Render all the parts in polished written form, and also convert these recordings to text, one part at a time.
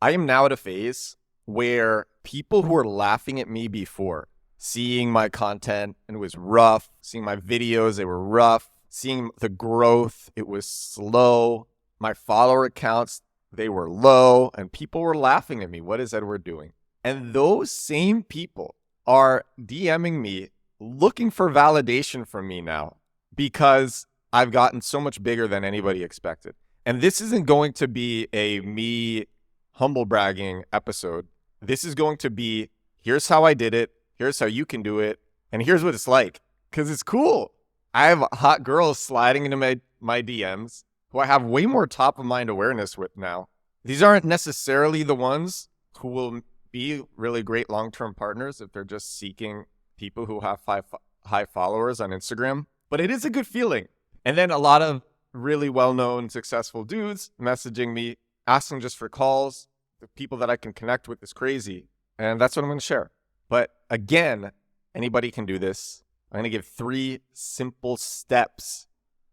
I am now at a phase where people who were laughing at me before, seeing my content and it was rough, seeing my videos, they were rough, seeing the growth, it was slow. My follower accounts, they were low, and people were laughing at me. What is Edward doing? And those same people are DMing me looking for validation from me now because I've gotten so much bigger than anybody expected. And this isn't going to be a me humble bragging episode. This is going to be, here's how I did it, here's how you can do it, and here's what it's like. Because it's cool. I have hot girls sliding into my DMs who I have way more top of mind awareness with now. These aren't necessarily the ones who will be really great long-term partners if they're just seeking people who have high followers on Instagram. But it is a good feeling. And then a lot of really well-known, successful dudes messaging me, asking just for calls. The people that I can connect with is crazy. And that's what I'm going to share. But again, anybody can do this. I'm going to give 3 simple steps.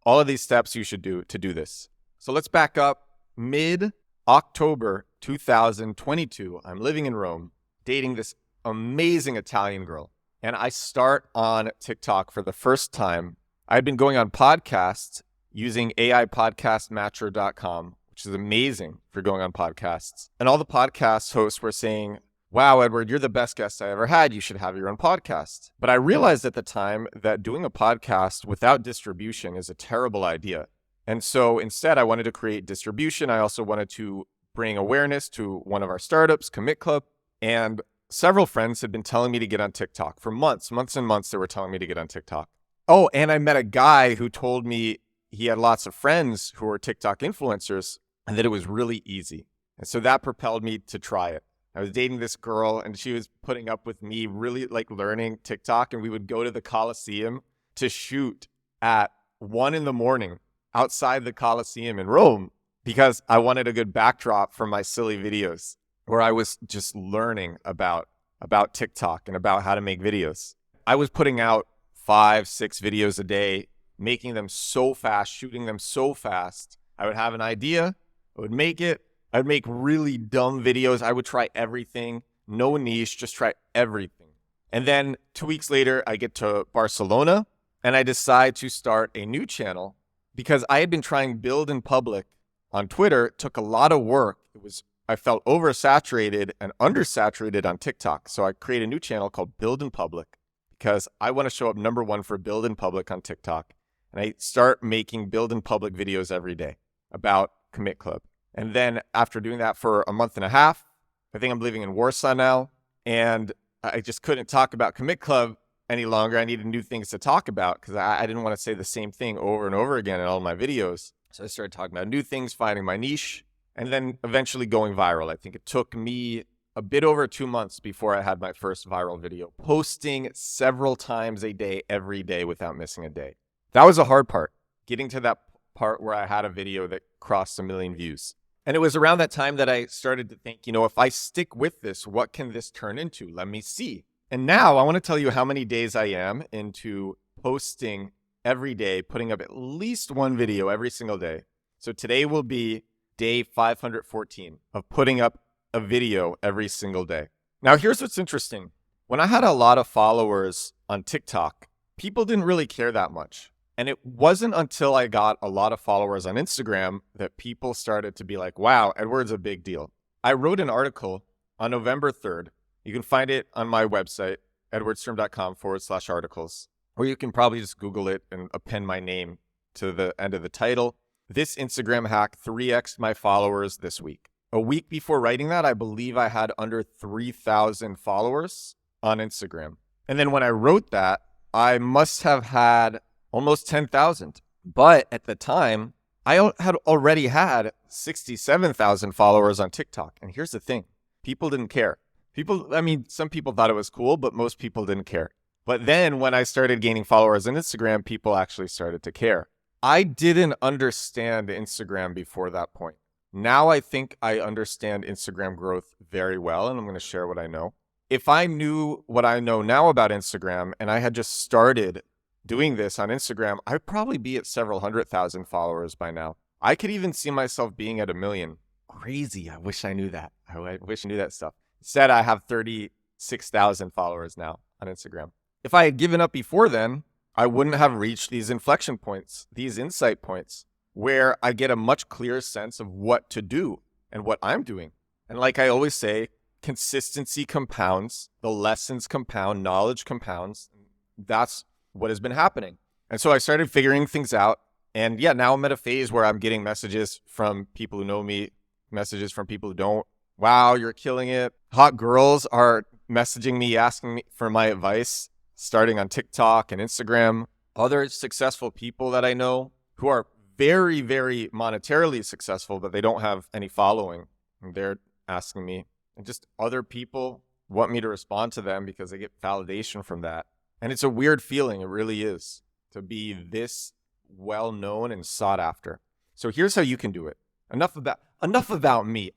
All of these steps you should do to do this. So let's back up. Mid-October 2022, I'm living in Rome, dating this amazing Italian girl. And I start on TikTok for the first time. I'd been going on podcasts using AIPodcastMatcher.com, which is amazing for going on podcasts. And all the podcast hosts were saying, wow, Edward, you're the best guest I ever had. You should have your own podcast. But I realized at the time that doing a podcast without distribution is a terrible idea. And so instead, I wanted to create distribution. I also wanted to bring awareness to one of our startups, Commit Club. And several friends had been telling me to get on TikTok for months and months. They were telling me to get on TikTok. Oh, and I met a guy who told me he had lots of friends who were TikTok influencers and that it was really easy. And so that propelled me to try it. I was dating this girl and she was putting up with me really like learning TikTok, and we would go to the Colosseum to shoot at 1 a.m. outside the Colosseum in Rome because I wanted a good backdrop for my silly videos where I was just learning about TikTok and about how to make videos. I was putting out 5-6 videos a day, making them so fast, shooting them so fast. I would have an idea, I would make it. I'd make really dumb videos. I would try everything, no niche, just try everything. And then 2 weeks later, I get to Barcelona and I decide to start a new channel because I had been trying Build in Public on Twitter. It took a lot of work. I felt oversaturated and undersaturated on TikTok. So I create a new channel called Build in Public because I want to show up number 1 for Build in Public on TikTok. And I start making Build in Public videos every day about Commit Club. And then after doing that for a month and a half, I think I'm living in Warsaw now, and I just couldn't talk about Commit Club any longer. I needed new things to talk about because I didn't want to say the same thing over and over again in all my videos. So I started talking about new things, finding my niche, and then eventually going viral. I think it took me a bit over 2 months before I had my first viral video, posting several times a day, every day without missing a day. That was the hard part, getting to that part where I had a video that crossed 1 million views. And it was around that time that I started to think, if I stick with this, what can this turn into? Let me see. And now I want to tell you how many days I am into posting every day, putting up at least 1 video every single day. So today will be day 514 of putting up a video every single day. Now, here's what's interesting. When I had a lot of followers on TikTok, people didn't really care that much. And it wasn't until I got a lot of followers on Instagram that people started to be like, wow, Edward's a big deal. I wrote an article on November 3rd. You can find it on my website, edwardstrom.com/articles. Or you can probably just Google it and append my name to the end of the title. This Instagram hack 3x'd my followers this week. A week before writing that, I believe I had under 3,000 followers on Instagram. And then when I wrote that, I must have had almost 10,000. But at the time, I had already had 67,000 followers on TikTok. And here's the thing. People didn't care. Some people thought it was cool, but most people didn't care. But then when I started gaining followers on Instagram, people actually started to care. I didn't understand Instagram before that point. Now I think I understand Instagram growth very well, and I'm going to share what I know. If I knew what I know now about Instagram and I had just started doing this on Instagram, I'd probably be at several 100,000 followers by now. I could even see myself being at 1 million Crazy. I wish I knew that. I wish I knew that stuff. Said I have 36,000 followers now on Instagram. If I had given up before then, I wouldn't have reached these inflection points, these insight points, where I get a much clearer sense of what to do and what I'm doing. And like I always say, consistency compounds, the lessons compound, knowledge compounds. That's what has been happening. And so I started figuring things out. And yeah, now I'm at a phase where I'm getting messages from people who know me, messages from people who don't. Wow, you're killing it. Hot girls are messaging me, asking me for my advice, starting on TikTok and Instagram. Other successful people that I know who are very, very monetarily successful, but they don't have any following. And they're asking me. And just other people want me to respond to them because they get validation from that. And it's a weird feeling. It really is, to be this well known and sought after. So here's how you can do it. Enough about me.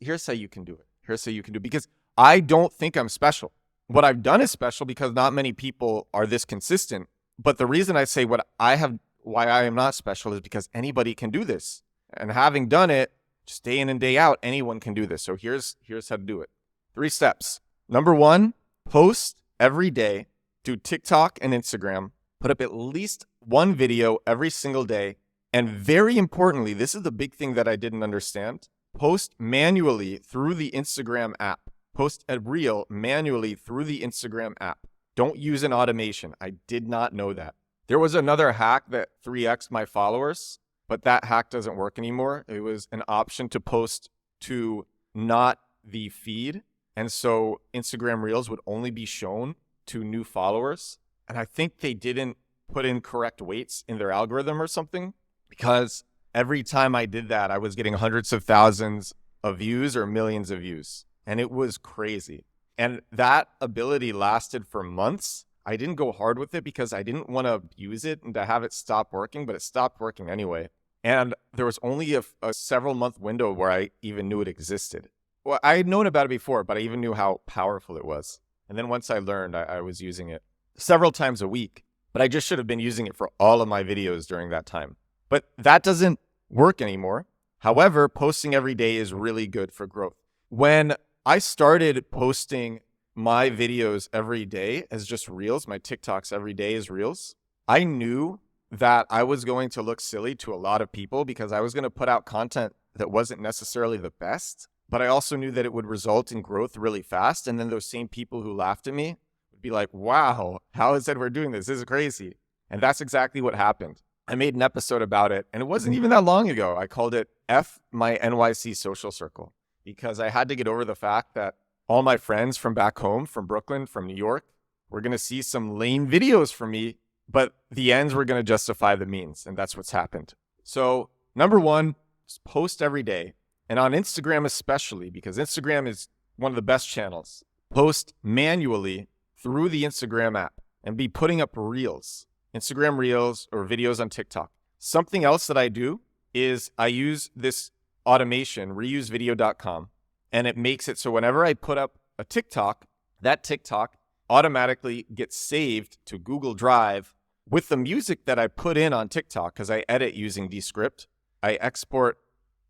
Here's how you can do it. Here's how you can do it. Because I don't think I'm special. What I've done is special because not many people are this consistent. But the reason I say why I am not special is because anybody can do this. And having done it, just day in and day out, anyone can do this. So here's how to do it. 3 steps. Number 1, post every day. Do TikTok and Instagram. Put up at least one video every single day. And very importantly, this is the big thing that I didn't understand. Post manually through the Instagram app. Post a reel manually through the Instagram app. Don't use an automation. I did not know that. There was another hack that 3x'd my followers, but that hack doesn't work anymore. It was an option to post to not the feed. And so Instagram Reels would only be shown to new followers. And I think they didn't put in correct weights in their algorithm or something, because every time I did that, I was getting hundreds of thousands of views or millions of views. And it was crazy. And that ability lasted for months. I didn't go hard with it because I didn't want to abuse it and to have it stop working, but it stopped working anyway. And there was only a several month window where I even knew it existed. Well, I had known about it before, but I even knew how powerful it was. And then once I learned, I was using it several times a week, but I just should have been using it for all of my videos during that time. But that doesn't work anymore. However, posting every day is really good for growth. When I started posting my videos every day as just reels, my TikToks every day as reels, I knew that I was going to look silly to a lot of people because I was going to put out content that wasn't necessarily the best, but I also knew that it would result in growth really fast. And then those same people who laughed at me would be like, wow, how is Edward doing this? This is crazy. And that's exactly what happened. I made an episode about it, and it wasn't even that long ago. I called it F My NYC Social Circle, because I had to get over the fact that all my friends from back home, from Brooklyn, from New York, were going to see some lame videos from me, but the ends were going to justify the means, and that's what's happened. So number 1, just post every day, and on Instagram especially, because Instagram is one of the best channels. Post manually through the Instagram app and be putting up reels. Instagram Reels or videos on TikTok. Something else that I do is I use this automation, reusevideo.com, and it makes it so whenever I put up a TikTok, that TikTok automatically gets saved to Google Drive with the music that I put in on TikTok, because I edit using Descript. I export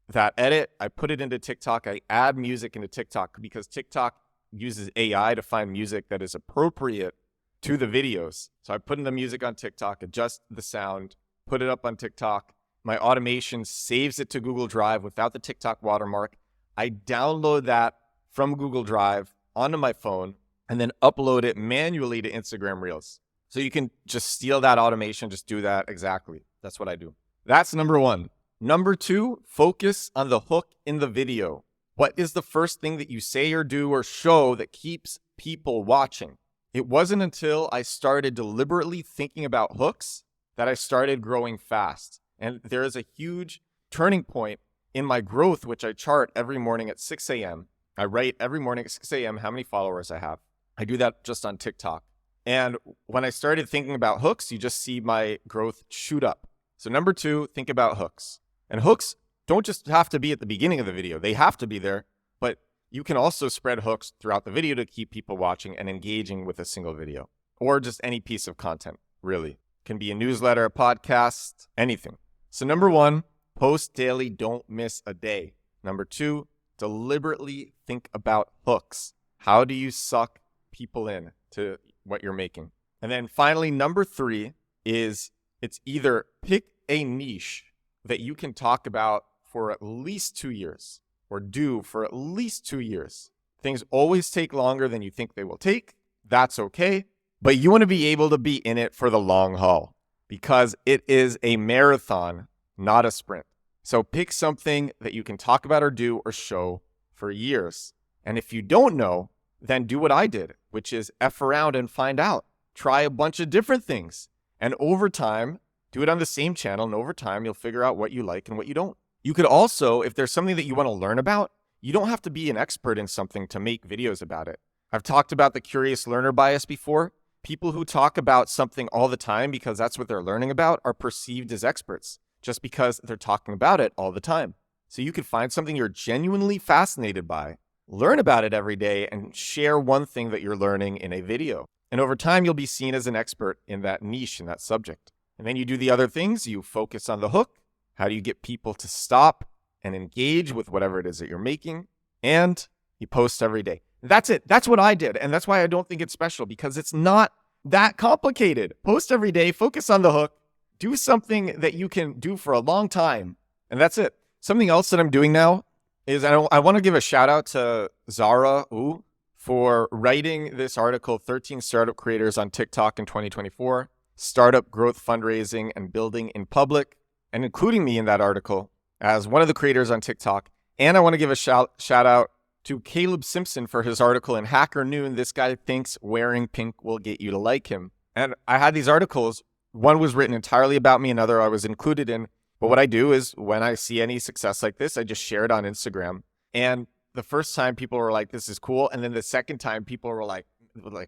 that edit, I put it into TikTok, I add music into TikTok because TikTok uses AI to find music that is appropriate to the videos. So I put in the music on TikTok, adjust the sound, put it up on TikTok. My automation saves it to Google Drive without the TikTok watermark. I download that from Google Drive onto my phone and then upload it manually to Instagram Reels. So you can just steal that automation, just do that exactly. That's what I do. That's number 1. Number 2, focus on the hook in the video. What is the first thing that you say or do or show that keeps people watching? It wasn't until I started deliberately thinking about hooks that I started growing fast. And there is a huge turning point in my growth, which I chart every morning at 6 a.m. I write every morning at 6 a.m. how many followers I have. I do that just on TikTok. And when I started thinking about hooks, you just see my growth shoot up. So number 2, think about hooks. And hooks don't just have to be at the beginning of the video. They have to be there, but you can also spread hooks throughout the video to keep people watching and engaging with a single video, or just any piece of content, really. It can be a newsletter, a podcast, anything. So number 1, post daily, don't miss a day. Number 2, deliberately think about hooks. How do you suck people in to what you're making? And then finally, number 3 is it's either pick a niche that you can talk about for at least 2 years or do for at least 2 years. Things always take longer than you think they will take. That's okay. But you want to be able to be in it for the long haul because it is a marathon, not a sprint. So pick something that you can talk about or do or show for years. And if you don't know, then do what I did, which is F around and find out. Try a bunch of different things. And over time, do it on the same channel. And over time, you'll figure out what you like and what you don't. You could also, if there's something that you want to learn about, you don't have to be an expert in something to make videos about it. I've talked about the curious learner bias before. People who talk about something all the time because that's what they're learning about are perceived as experts just because they're talking about it all the time. So you could find something you're genuinely fascinated by, learn about it every day, and share one thing that you're learning in a video. And over time, you'll be seen as an expert in that niche, in that subject. And then you do the other things. You focus on the hook. How do you get people to stop and engage with whatever it is that you're making? And you post every day. That's it. That's what I did. And that's why I don't think it's special, because it's not that complicated. Post every day, focus on the hook, do something that you can do for a long time. And that's it. Something else that I'm doing now is I want to give a shout out to Zara Wu for writing this article, 13 Startup Creators on TikTok in 2024, Startup Growth Fundraising and Building in Public, and including me in that article as one of the creators on TikTok. And I want to give a shout out to Caleb Simpson for his article in Hacker Noon. This guy thinks wearing pink will get you to like him. And I had these articles. One was written entirely about me, another I was included in. But what I do is when I see any success like this, I just share it on Instagram. And the first time people were like, this is cool. And then the second time people were like,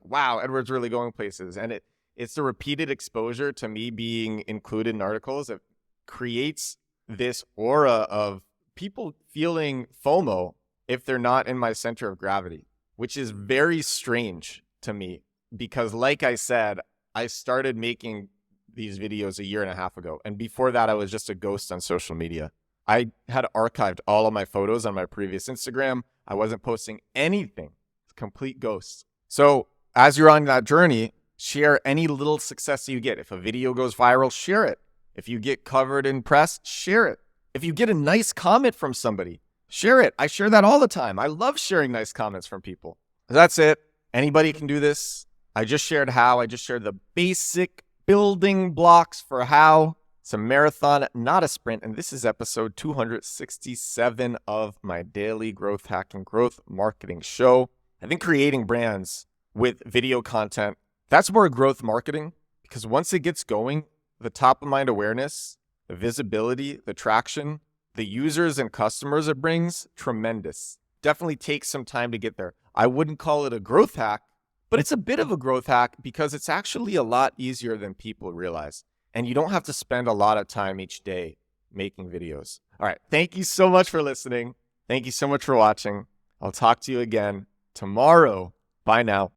wow, Edward's really going places. And it's the repeated exposure to me being included in articles that creates this aura of people feeling FOMO if they're not in my center of gravity, which is very strange to me because, like I said, I started making these videos a year and a half ago. And before that, I was just a ghost on social media. I had archived all of my photos on my previous Instagram. I wasn't posting anything. It's a complete ghost. So as you're on that journey, share any little success you get. If a video goes viral, share it. If you get covered in press, share it. If you get a nice comment from somebody, share it. I share that all the time. I love sharing nice comments from people. That's it. Anybody can do this. I just shared how. I just shared the basic building blocks for how. It's a marathon, not a sprint. And this is episode 267 of my daily growth hacking, growth marketing show. I think creating brands with video content, that's more growth marketing, because once it gets going, the top of mind awareness, the visibility, the traction, the users and customers it brings, tremendous. Definitely takes some time to get there. I wouldn't call it a growth hack, but it's a bit of a growth hack because it's actually a lot easier than people realize. And you don't have to spend a lot of time each day making videos. All right. Thank you so much for listening. Thank you so much for watching. I'll talk to you again tomorrow. Bye now.